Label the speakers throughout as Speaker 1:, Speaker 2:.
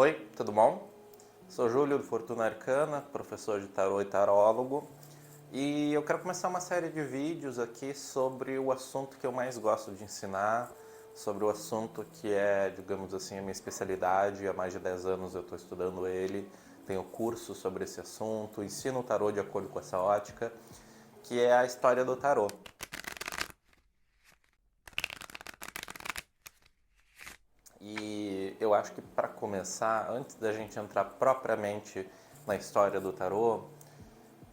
Speaker 1: Oi, tudo bom? Sou Júlio do Fortuna Arcana, professor de tarô e tarólogo, e eu quero começar uma série de vídeos aqui sobre o assunto que eu mais gosto de ensinar, sobre o assunto que é, digamos assim, a minha especialidade. Há mais de 10 anos eu estou estudando ele, tenho curso sobre esse assunto, ensino o tarô de acordo com essa ótica, que é a história do tarô. E eu acho que para começar, antes da gente entrar propriamente na história do tarô,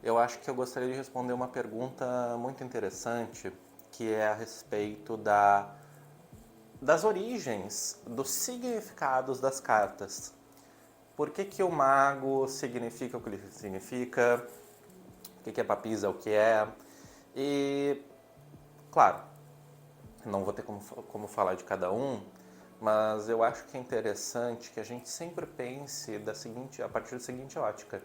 Speaker 1: eu acho que eu gostaria de responder uma pergunta muito interessante, que é a respeito das origens, dos significados das cartas. Por que o mago significa o que ele significa? O que é papisa, o que é? E, claro, não vou ter como falar de cada um, mas eu acho que é interessante que a gente sempre pense a partir da seguinte ótica,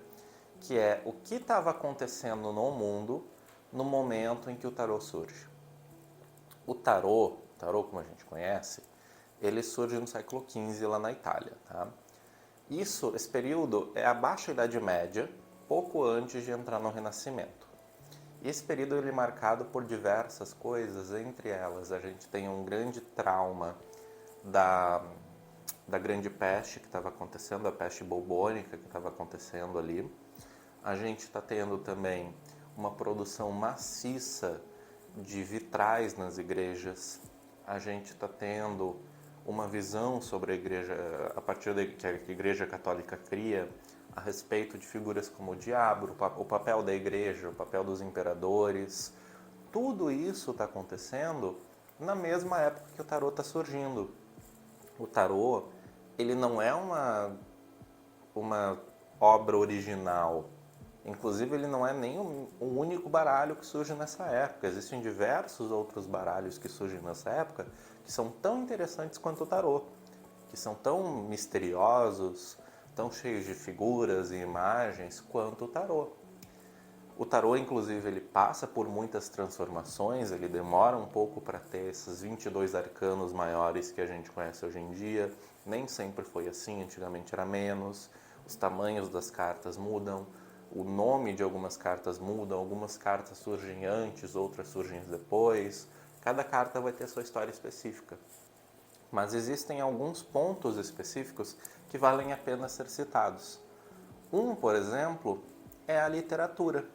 Speaker 1: que é o que estava acontecendo no mundo no momento em que o tarô surge. O tarô como a gente conhece, ele surge no século XV lá na Itália. Tá? Esse período é a Baixa Idade Média, pouco antes de entrar no Renascimento. E esse período ele é marcado por diversas coisas, entre elas a gente tem um grande trauma da, da grande peste que estava acontecendo, a peste bubônica que estava acontecendo ali. A gente está tendo também uma produção maciça de vitrais nas igrejas. A gente está tendo uma visão sobre a igreja, a partir da que a igreja católica cria, a respeito de figuras como o diabo, o papel da igreja, o papel dos imperadores. Tudo isso está acontecendo na mesma época que o tarô está surgindo. O tarô, ele não é uma obra original. Inclusive, ele não é nem o único baralho que surge nessa época. Existem diversos outros baralhos que surgem nessa época que são tão interessantes quanto o tarô, que são tão misteriosos, tão cheios de figuras e imagens quanto o tarô. O tarô, inclusive, ele passa por muitas transformações, ele demora um pouco para ter esses 22 arcanos maiores que a gente conhece hoje em dia. Nem sempre foi assim, antigamente era menos. Os tamanhos das cartas mudam, o nome de algumas cartas muda, algumas cartas surgem antes, outras surgem depois. Cada carta vai ter sua história específica. Mas existem alguns pontos específicos que valem a pena ser citados. Um, por exemplo, é a literatura.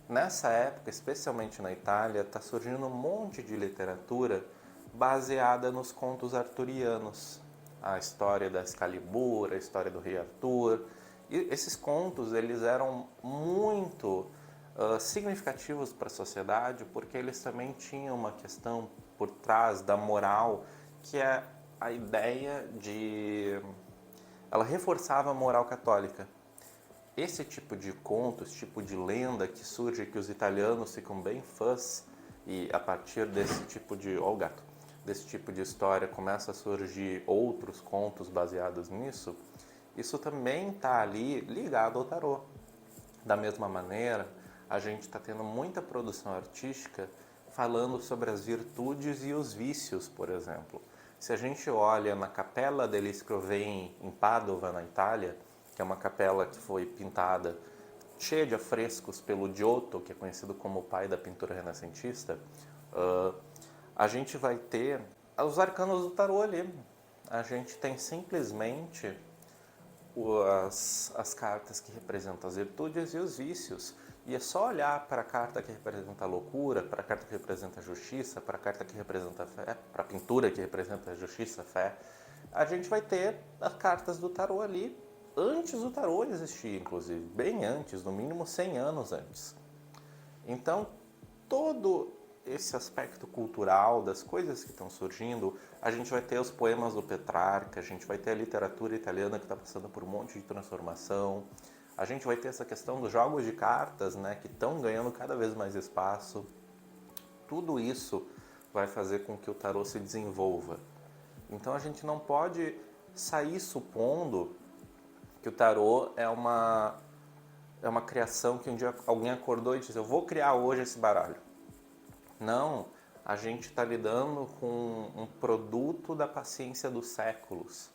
Speaker 1: Nessa época, especialmente na Itália, está surgindo um monte de literatura baseada nos contos arturianos. A história da Excalibur, a história do rei Arthur. E esses contos eles eram muito significativos para a sociedade porque eles também tinham uma questão por trás da moral, que é a ideia de... Ela reforçava a moral católica. Esse tipo de conto, esse tipo de lenda que surge, que os italianos ficam bem fãs, e a partir desse tipo de... Ó, o gato! Desse tipo de história começa a surgir outros contos baseados nisso, isso também está ali ligado ao tarô. Da mesma maneira, a gente está tendo muita produção artística falando sobre as virtudes e os vícios, por exemplo. Se a gente olha na Capella degli Scrovegni, em Padova, na Itália, que é uma capela que foi pintada cheia de afrescos pelo Giotto, que é conhecido como o pai da pintura renascentista, a gente vai ter os arcanos do tarô ali. A gente tem simplesmente as cartas que representam as virtudes e os vícios. E é só olhar para a carta que representa a loucura, para a carta que representa a justiça, para a carta que representa a fé, para a pintura que representa a justiça, a fé. A gente vai ter as cartas do tarô ali antes do tarô existir, inclusive, bem antes, no mínimo 100 anos antes. Então, todo esse aspecto cultural das coisas que estão surgindo, a gente vai ter os poemas do Petrarca, a gente vai ter a literatura italiana que está passando por um monte de transformação, a gente vai ter essa questão dos jogos de cartas, né, que estão ganhando cada vez mais espaço. Tudo isso vai fazer com que o tarô se desenvolva. Então a gente não pode sair supondo que o tarô é uma criação que um dia alguém acordou e disse: eu vou criar hoje esse baralho. Não, a gente está lidando com um produto da paciência dos séculos.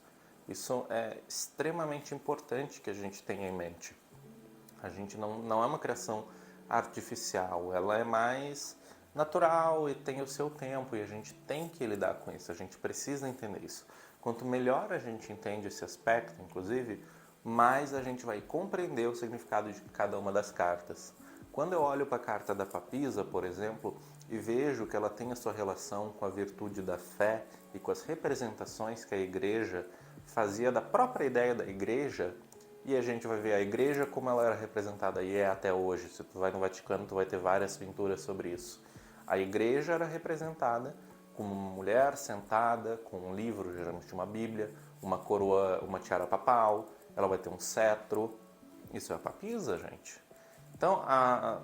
Speaker 1: Isso é extremamente importante que a gente tenha em mente. A gente não é uma criação artificial, ela é mais natural e tem o seu tempo e a gente tem que lidar com isso, a gente precisa entender isso. Quanto melhor a gente entende esse aspecto, inclusive, mais a gente vai compreender o significado de cada uma das cartas. Quando eu olho para a carta da papisa, por exemplo, e vejo que ela tem a sua relação com a virtude da fé e com as representações que a igreja fazia da própria ideia da igreja, e a gente vai ver a igreja como ela era representada e é até hoje. Se tu vai no Vaticano, tu vai ter várias pinturas sobre isso. A igreja era representada como uma mulher sentada com um livro, geralmente uma Bíblia, uma coroa, uma tiara papal, ela vai ter um cetro. Isso é a papisa, gente. Então,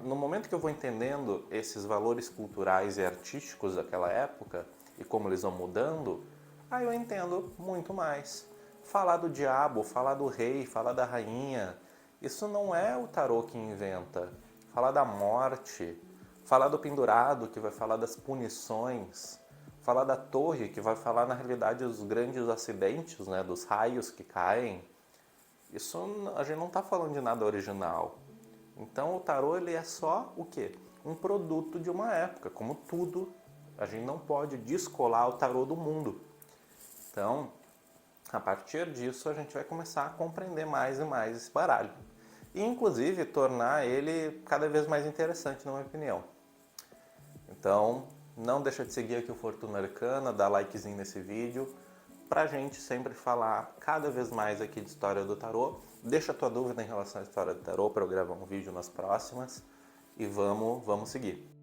Speaker 1: no momento que eu vou entendendo esses valores culturais e artísticos daquela época e como eles vão mudando, aí eu entendo muito mais. Falar do diabo, falar do rei, falar da rainha, isso não é o tarô que inventa. Falar da morte, falar do pendurado, que vai falar das punições, falar da torre, que vai falar na realidade dos grandes acidentes, né, dos raios que caem. Isso a gente não está falando de nada original. Então o tarô ele é só o quê? Um produto de uma época, como tudo. A gente não pode descolar o tarô do mundo. Então, a partir disso, a gente vai começar a compreender mais e mais esse baralho. E, inclusive, tornar ele cada vez mais interessante, na minha opinião. Então, não deixa de seguir aqui o Fortuna Arcana, dar likezinho nesse vídeo, pra gente sempre falar cada vez mais aqui de história do tarô. Deixa a tua dúvida em relação à história do tarô para eu gravar um vídeo nas próximas. E vamos seguir.